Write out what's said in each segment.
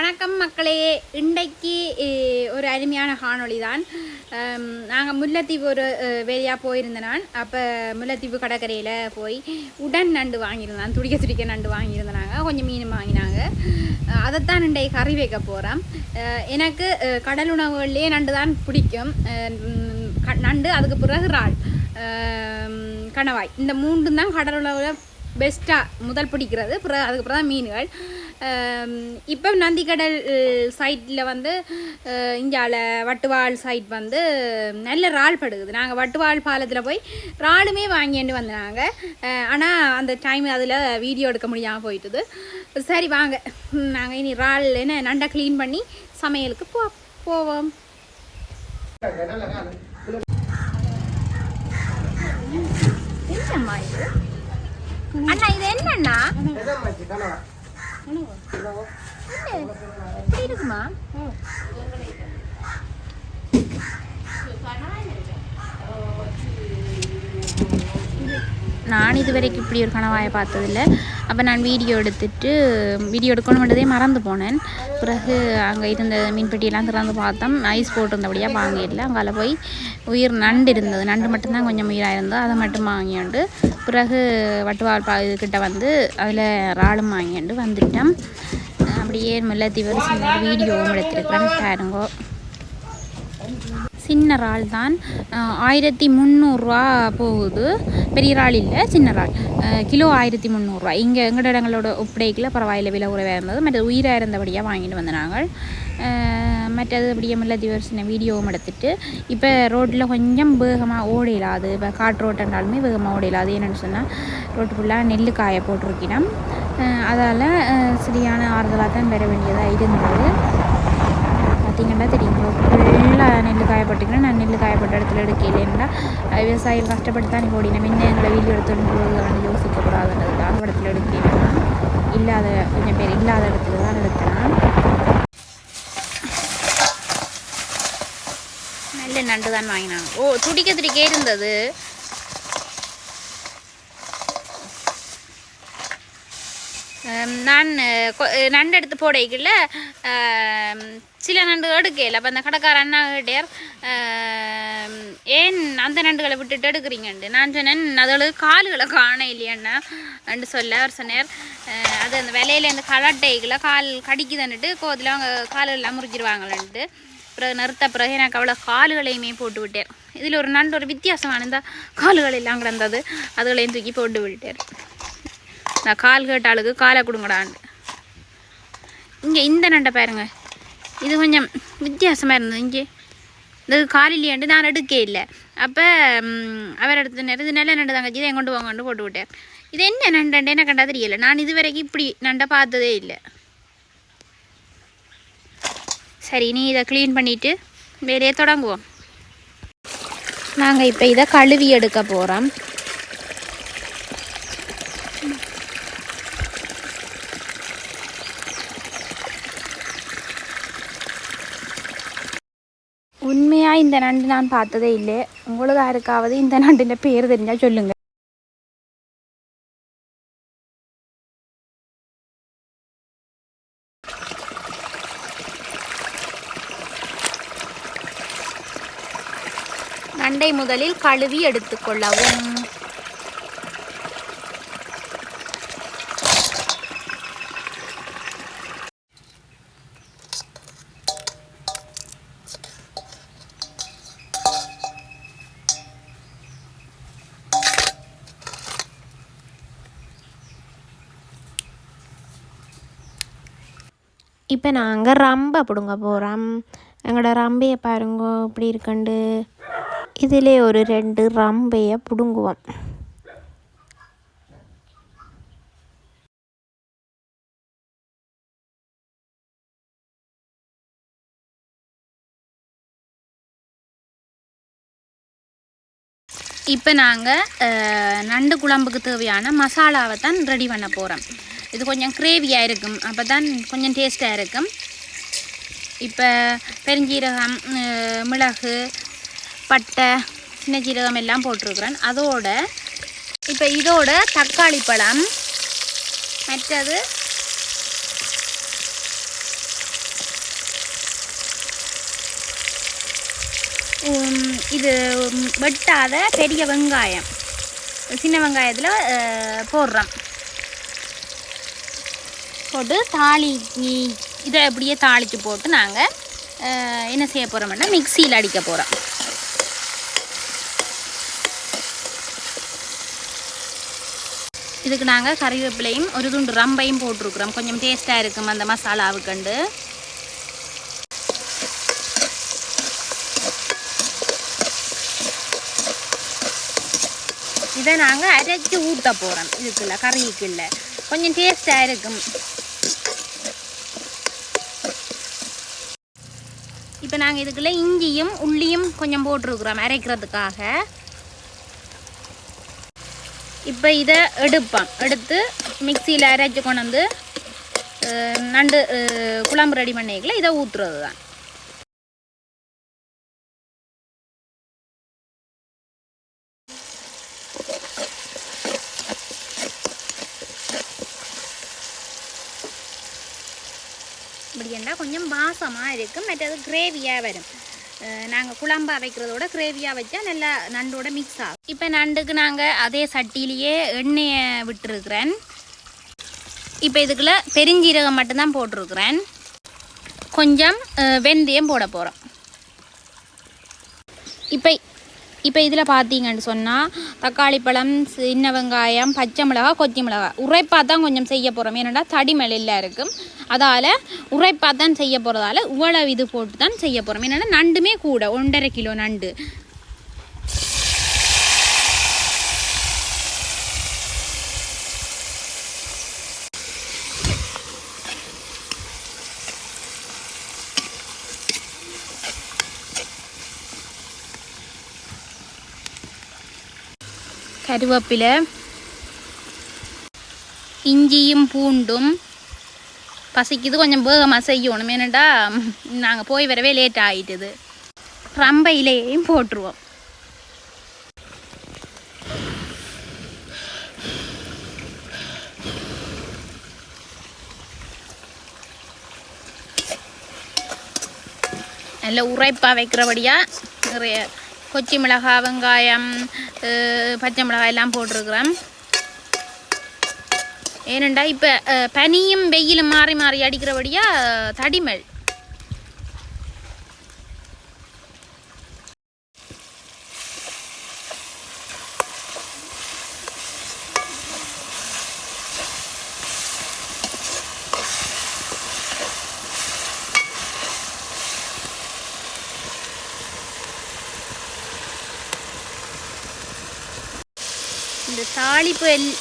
வணக்கம் மக்களே. இன்றைக்கு ஒரு அருமையான காணொளி தான். நாங்கள் முல்லைத்தீவு ஒரு வேலையாக போயிருந்தேன். நான் அப்போ முல்லைத்தீவு கடற்கரையில் போய் உடன் நண்டு வாங்கியிருந்தான், துடிக்க நண்டு வாங்கியிருந்தாங்க. கொஞ்சம் மீன் வாங்கினாங்க. அதைத்தான் இன்றைக்கு கறி வைக்க போகிறோம். எனக்கு கடல் உணவுகள்லேயே நண்டு தான் பிடிக்கும். நண்டு, அதுக்கு பிறகு இறால், கணவாய், இந்த மூன்று தான் கடல் உணவில் பெஸ்ட்டாக முதல் பிடிக்கிறது. அதுக்கு அப்புறம் தான் மீன்கள். இப்போ நந்திக்கடல் சைட்டில் வந்து இந்தியாவில் வட்டுவாள் சைட் வந்து நல்ல இறால் படுகுது. நாங்கள் வட்டுவாள் பாலத்தில் போய் இறாலுமே வாங்கிட்டு வந்தாங்க. ஆனால் அந்த டைம் அதில் வீடியோ எடுக்க முடியாமல் போயிட்டுது. சரி வாங்க, நாங்கள் இனி இறால் என்ன நண்டை க்ளீன் பண்ணி சமையலுக்கு போவோம். என்னம்மா இது அண்ணா? இது என்னண்ணா? இப்படி இருக்குமா? நான் இது வரைக்கும் இப்படி ஒரு கணவாயை பார்த்ததில்லை. அப்போ நான் வீடியோ எடுக்கணுன்றதே மறந்து போனேன். பிறகு அங்கே இருந்த மீன்பெட்டியெல்லாம் திறந்து பார்த்தோம். ஐஸ் போட்டிருந்தபடியாக வாங்கிடல. அங்கே போய் உயிர் நண்டு இருந்தது. நண்டு மட்டும்தான் கொஞ்சம் உயிராக இருந்தது. அதை மட்டும் வாங்கிட்டு பிறகு வட்டுவாள் இதுக்கிட்ட வந்து அதில் இறாலும் வாங்கிட்டு வந்துட்டோம். அப்படியே முல்லைத்தீவு சின்ன வீடியோவும் எடுத்துருக்குறேன் பாருங்கோ. சின்ன இறால் தான் 1300 போகுது. பெரிய இறால் இல்லை, சின்ன இறால். கிலோ 1300. இங்கே எங்களோட இடங்களோட ஒப்படைக்கில் பரவாயில்லை, விலை குறைவாக இருந்தது. மற்ற உயிராக இருந்தபடியாக வாங்கிட்டு வந்த நாங்கள். மற்றது அப்படியே முல்லைத்தீவு சின்ன வீடியோவும் எடுத்துகிட்டு இப்போ ரோட்டில் கொஞ்சம் வேகமாக ஓடையிலாது. இப்போ காட்டு ரோட்டுன்றாலுமே வேகமாக ஓடையிலாது. என்னென்னு சொன்னால் ரோட்டு ஃபுல்லாக நெல் காய போட்டிருக்கிறோம். அதால் சரியான ஆறுதலாக தான் பெற வேண்டியதாக இருந்தது. பார்த்திங்கன்னா தெரியுங்களா, ஃபுல்லாக நெல் காயப்பட்டுக்கணும். நான் நெல் காயப்பட்ட இடத்துல எடுக்கலைன்னா விவசாயிகள் கஷ்டப்பட்டு தான் ஓடினேன். முன்ன எங்களை வீடியோ எடுத்து யோசிக்கக்கூடாதுன்றதுக்காக இடத்துல எடுக்கிறேன்னா இல்லாத கொஞ்சம் பேர் இல்லாத இடத்துல தான் எடுத்தேன். நல்ல நண்டு தான் வாங்கினாங்க. துடிக்க இருந்தது. நான் நண்டு எடுத்து போடைக்குள்ள சில நண்டு எடுக்கல. அப்போ அந்த கடைக்கார அண்ணா கிட்டேர் ஏன் அந்த நண்டுகளை விட்டுட்டு எடுக்கிறீங்கன்ட்டு நான் சொன்னேன், அதோட கால்களை காண இல்லையாண்ணா அண்டு சொல்ல. அவர் சொன்னார், அது அந்த விலையில இந்த கலட்டைகளை கால் கடிக்குதுன்னுட்டு கோதில் அவங்க கால்கள்லாம் முறிஞ்சிருவாங்களன்ட்டு. பிறகு பிறகு எனக்கு அவ்வளோ கால்களையுமே போட்டு விட்டார். இதில் ஒரு நண்டு ஒரு வித்தியாசமான இந்த கால்கள் எல்லாம் கிடந்தது, அதுகளையும் தூக்கி போட்டு விட்டார். நான் கால் கேட்டாளுக்கு காலை கொடுங்கடான்னு. இங்கே இந்த நண்டை பாருங்க, இது கொஞ்சம் வித்தியாசமாக இருந்தது. இங்கே இந்த காலிலேண்டு நான் எடுக்க இல்லை. அப்போ அவர் எடுத்து இது நல்ல நண்டு தங்கச்சி இதை கொண்டு வாங்கன்னு போட்டு விட்டார். இது என்ன நண்டு என்ன கண்டா தெரியலை. நான் இது வரைக்கும் இப்படி நண்டை பார்த்ததே இல்லை. சரி, நீ இதை க்ளீன் பண்ணிவிட்டு வேலையை தொடங்குவோம். நாங்கள் இப்போ இதை கழுவி எடுக்க போகிறோம். உண்மையாக இந்த நண்டு நான் பார்த்ததே இல்லை. உங்களுக்கு யாருக்காவது இந்த நண்டின் பேர் தெரிஞ்சால் சொல்லுங்கள். நண்டை முதலில் கழுவி எடுத்துக்கொள்ளவும். இப்போ நாங்கள் ரம்பை பிடுங்க போகிறோம். எங்களோட ரம்பையை பாருங்க இப்படி இருக்குண்டு. இதிலே ஒரு 2 ரம்பையை பிடுங்குவோம். இப்போ நாங்கள் நண்டு குழம்புக்கு தேவையான மசாலாவை தான் ரெடி பண்ண போகிறோம். இது கொஞ்சம் கிரேவியாக இருக்கும், அப்போ தான் கொஞ்சம் டேஸ்ட்டாக இருக்கும். இப்போ பெருஞ்சீரகம், மிளகு, பட்டை, சின்ன ஜீரகம் எல்லாம் போட்டிருக்கிறேன். அதோட இப்போ இதோட தக்காளி பழம், மற்றது இது வெட்டாத பெரிய வெங்காயம், சின்ன வெங்காயத்தில் போடுறோம். போட்டு இதை அப்படியே தாளித்து போட்டு நாங்கள் என்ன செய்ய போகிறோம்னா மிக்சியில் அடிக்க போகிறோம். இதுக்கு நாங்கள் கறிவேப்பிலையும் ஒரு துண்டு ரம்பையும் போட்டிருக்குறோம். கொஞ்சம் டேஸ்ட்டாக இருக்கும் அந்த மசாலாவுக்கண்டு. இதை நாங்கள் அரைச்சி ஊற்ற போகிறோம். இதுக்குள்ள கறிக்குள்ள கொஞ்சம் டேஸ்ட்டாக இருக்கும். இப்போ நாங்கள் இதுக்குள்ள இஞ்சியும் உள்ளியும் கொஞ்சம் போட்டிருக்குறோம் அரைக்கிறதுக்காக. இப்போ இதை எடுத்து மிக்சியில் அரைச்சி கொண்டு வந்து நண்டு குழம்பு ரெடி பண்ணிக்கல இதை ஊற்றுறது தான். இப்படி என்ன கொஞ்சம் வாசமாக இருக்கும், மற்றது கிரேவியாக வரும். நாங்கள் குழம்பாக வைக்கிறதோட கிரேவியாக வச்சா நல்லா நண்டோட மிக்ஸ் ஆகும். இப்போ நண்டுக்கு நாங்கள் அதே சட்டியிலேயே எண்ணெயை விட்டுருக்குறேன். இப்போ இதுக்குள்ள பெருஞ்சீரகம் மட்டும்தான் போட்டிருக்குறேன். கொஞ்சம் வெந்தயம் போட போகிறோம். இப்போ இதில் பார்த்தீங்கன்னு சொன்னால் தக்காளி பழம், சின்ன வெங்காயம், பச்சை மிளகா, கொச்சி மிளகா உரைப்பாக தான் கொஞ்சம் செய்ய போகிறோம். ஏன்னா தடிமலையில் இருக்கும், அதால் உரைப்பாக தான் செய்ய போகிறதால இவ்வளவு இது போட்டு தான் செய்ய போகிறோம். என்னென்னா நண்டுமே கூட 1.5 கிலோ நண்டு. கருவேப்பிலை, இஞ்சியும் பூண்டும் பசிக்குது, கொஞ்சம் வேகமாக செய்யணும். ஏன்னாடா நாங்கள் போய் வரவே லேட் ஆகிட்டுது. ரம்ப இலையையும் போட்டுருவோம். நல்ல உரைப்பாக வைக்கிறபடியாக நிறைய கொச்சி மிளகாய், வெங்காயம், பச்சை மிளகாய் எல்லாம் போட்டிருக்கிறோம். ஏனண்டா இப்போ பனியும் வெயிலும் மாறி மாறி அடிக்கிறபடியாக தடிமல்.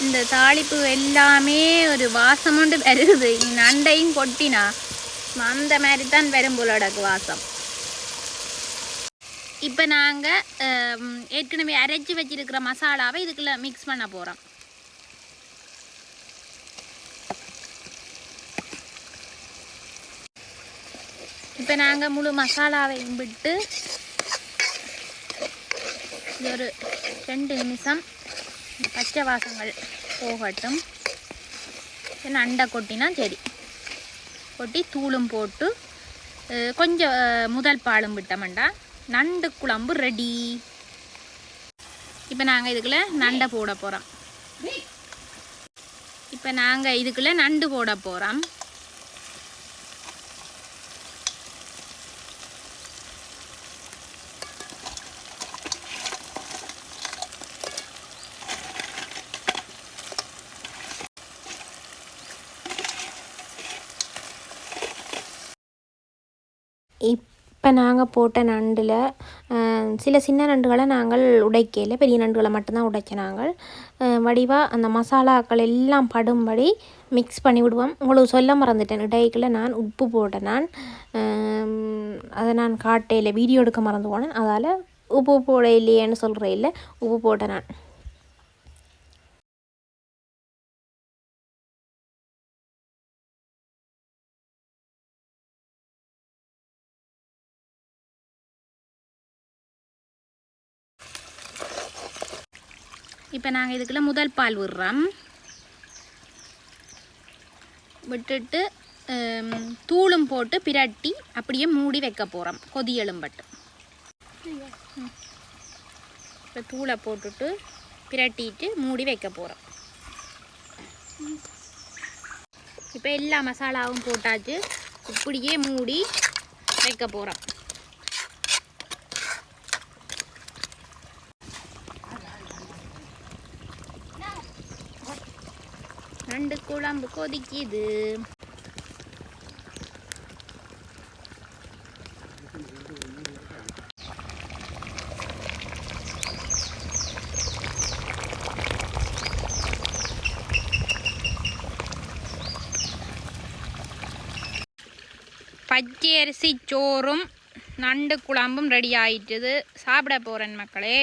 இந்த தாளிப்பு எல்லாமே ஒரு வாசம் கொண்டு வருது. நண்டையும் கொட்டினா அந்த மாதிரி தான் வரும் போலடக்கு வாசம். இப்போ நாங்கள் ஏற்கனவே அரைச்சி வச்சிருக்கிற மசாலாவை இதுக்குள்ள மிக்ஸ் பண்ண போகிறோம். இப்போ நாங்கள் முழு மசாலாவையும் விட்டு ஒரு 2 நிமிஷம் பச்சை வாசங்கள் போகட்டும். நண்டை கொட்டினா சரி. கொட்டி தூளும் போட்டு கொஞ்சம் முதல் பாலும் விட்டோம்டா நண்டு குழம்பு ரெடி. இப்போ நாங்கள் இதுக்குள்ள நண்டை போட போகிறோம். இப்போ நாங்கள் இதுக்குள்ள நண்டு போட போகிறோம். இப்போ நாங்கள் போட்ட நண்டில் சில சின்ன நண்டுகளை நாங்கள் உடைக்கையில், பெரிய நண்டுகளை மட்டும்தான் உடைச்ச நாங்கள் வடிவாக அந்த மசாலாக்கள் எல்லாம் படும்படி மிக்ஸ் பண்ணி விடுவோம். உங்களுக்கு சொல்ல மறந்துட்டேன், இடைக்கில் நான் உப்பு போட்டேன். அதை நான் காட்டையில் வீடியோ எடுக்க மறந்து போனேன். அதால் உப்பு போட இல்லையேன்னு சொல்கிறேன். இல்லை, உப்பு போட்டேன் நான். இப்போ நாங்கள் இதுக்குள்ள முதல் பால் விடுறோம். விட்டுட்டு தூளும் போட்டு பிரட்டி அப்படியே மூடி வைக்க போகிறோம் கொதி எழும்பட்டு. இப்போ தூளை போட்டுட்டு பிரட்டிட்டு மூடி வைக்க போகிறோம். இப்போ எல்லா மசாலாவும் போட்டாச்சு. இப்படியே மூடி வைக்க போகிறோம். நண்டு குழம்பு கொதிக்குது. பச்சை அரிசி சோறும் நண்டு குழம்பும் ரெடி ஆயிட்டுது. சாப்பிட போகிறேன் மக்களே.